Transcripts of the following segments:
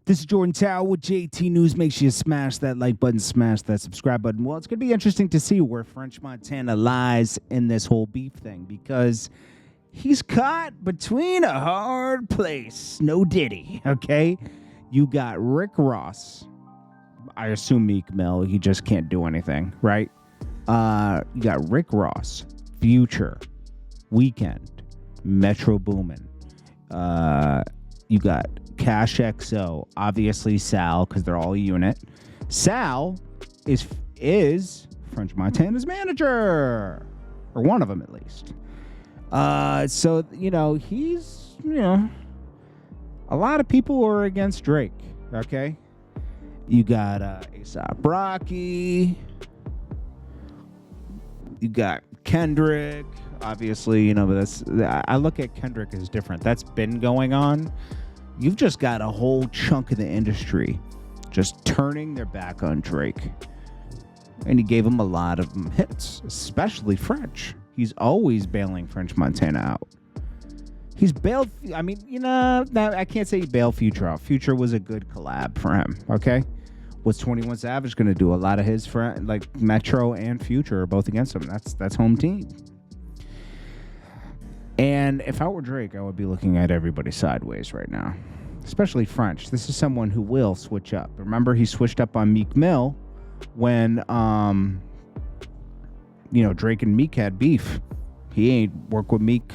This is Jordan Tower with JT News. Make sure you smash that like button, smash that subscribe button. Well, it's going to be interesting to see where French Montana lies in this whole beef thing because he's caught between a hard place. No Diddy, okay? You got Rick Ross. I assume Meek Mill. He just can't do anything, right? You got Rick Ross, Future, Weekend, Metro Boomin. You got Cash XO, obviously Sal, because they're all a unit. Sal is French Montana's manager, or one of them at least. So he's a lot of people are against Drake. Okay, you got A$AP Rocky, you got Kendrick. Obviously, but I look at Kendrick as different. That's been going on. You've just got a whole chunk of the industry just turning their back on Drake. And he gave him a lot of hits, especially French. He's always bailing French Montana out. He's bailed, I can't say he bailed Future out. Future was a good collab for him, okay? What's 21 Savage going to do? A lot of his friends, like Metro and Future, are both against him. That's home team. And if I were Drake, I would be looking at everybody sideways right now, especially French. This is someone who will switch up. Remember, he switched up on Meek Mill when, Drake and Meek had beef. He ain't worked with Meek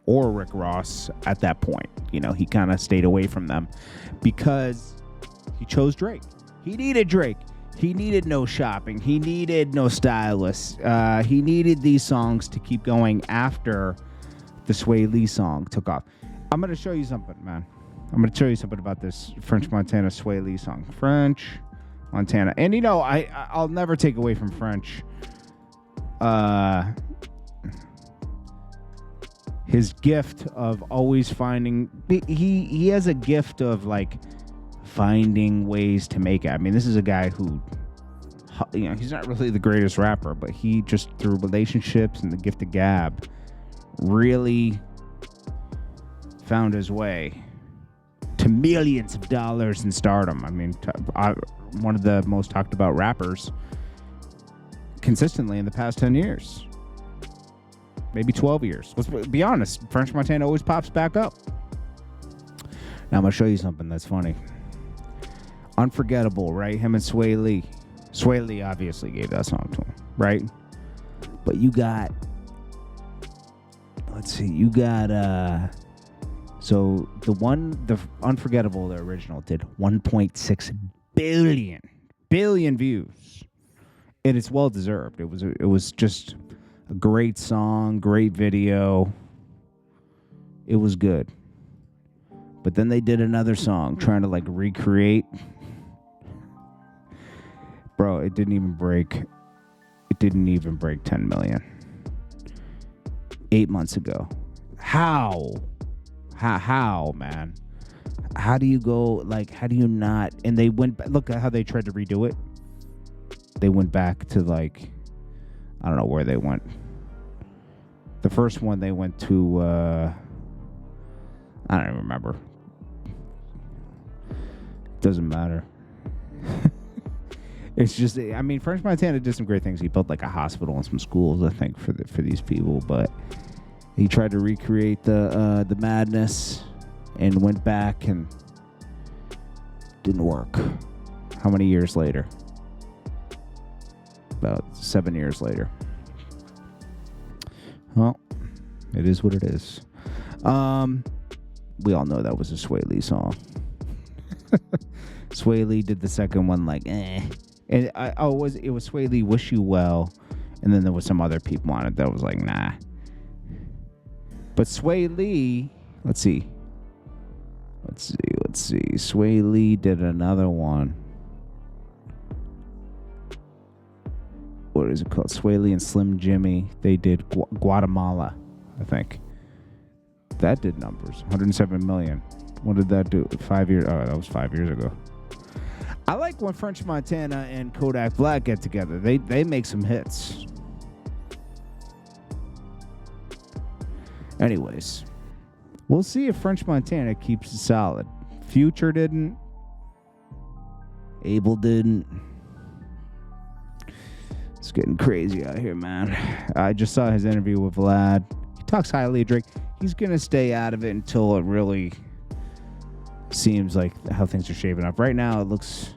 or Rick Ross at that point. He kind of stayed away from them because he chose Drake. He needed Drake. He needed no shopping. He needed no stylists. He needed these songs to keep going after the Sway Lee song took off. I'm going to show you something, man. I'm going to show you something about this French Montana Sway Lee song. French Montana. And, I'll never take away from French his gift of always finding... He has a gift of, finding ways to make it. I mean, this is a guy who... he's not really the greatest rapper, but he just, through relationships and the gift of gab... really found his way to millions of dollars in stardom. I mean, one of the most talked about rappers consistently in the past 10 years. Maybe 12 years. Let's be honest. French Montana always pops back up. Now I'm going to show you something that's funny. Unforgettable, right? Him and Sway Lee. Sway Lee obviously gave that song to him, right? But you got... Let's see, you got, so the Unforgettable, the original, did 1.6 billion views. And it's well deserved. It was just a great song, great video. It was good. But then they did another song trying to recreate. Bro, it didn't even break 10 million. 8 months ago. How, man? How do you go, how do you not? And they went, look at how they tried to redo it. They went back to, I don't know where they went. The first one, they went to, I don't even remember. Doesn't matter. It's just, French Montana did some great things. He built a hospital and some schools, I think, for these people. But he tried to recreate the madness and went back and didn't work. How many years later? About 7 years later. Well, it is what it is. We all know that was a Sway Lee song. Sway Lee did the second one And it was Sway Lee, Wish You Well, and then there was some other people on it that was nah. But Sway Lee, let's see. Sway Lee did another one. What is it called? Sway Lee and Slim Jimmy. They did Guatemala, I think. That did numbers. 107 million. What did that do? 5 years? Oh, that was 5 years ago. I like when French Montana and Kodak Black get together. They make some hits. Anyways, we'll see if French Montana keeps it solid. Future didn't. Abel didn't. It's getting crazy out here, man. I just saw his interview with Vlad. He talks highly of Drake. He's going to stay out of it until it really seems like how things are shaping up. Right now, it looks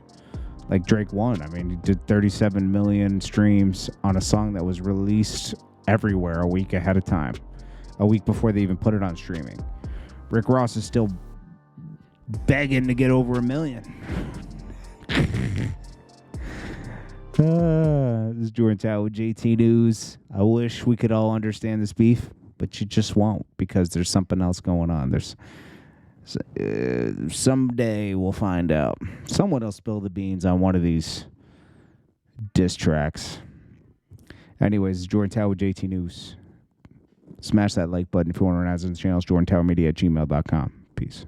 like Drake won. I mean, he did 37 million streams on a song that was released everywhere a week ahead of time. A week before they even put it on streaming. Rick Ross is still begging to get over 1 million. This is JordanTower with JT News. I wish we could all understand this beef, but you just won't, because there's something else going on. There's someday we'll find out. Someone will spill the beans on one of these diss tracks. Anyways, it's JordanTower with JT News. Smash that like button if you want to organize on the channel. It's JordanTowermedia@gmail.com. Peace.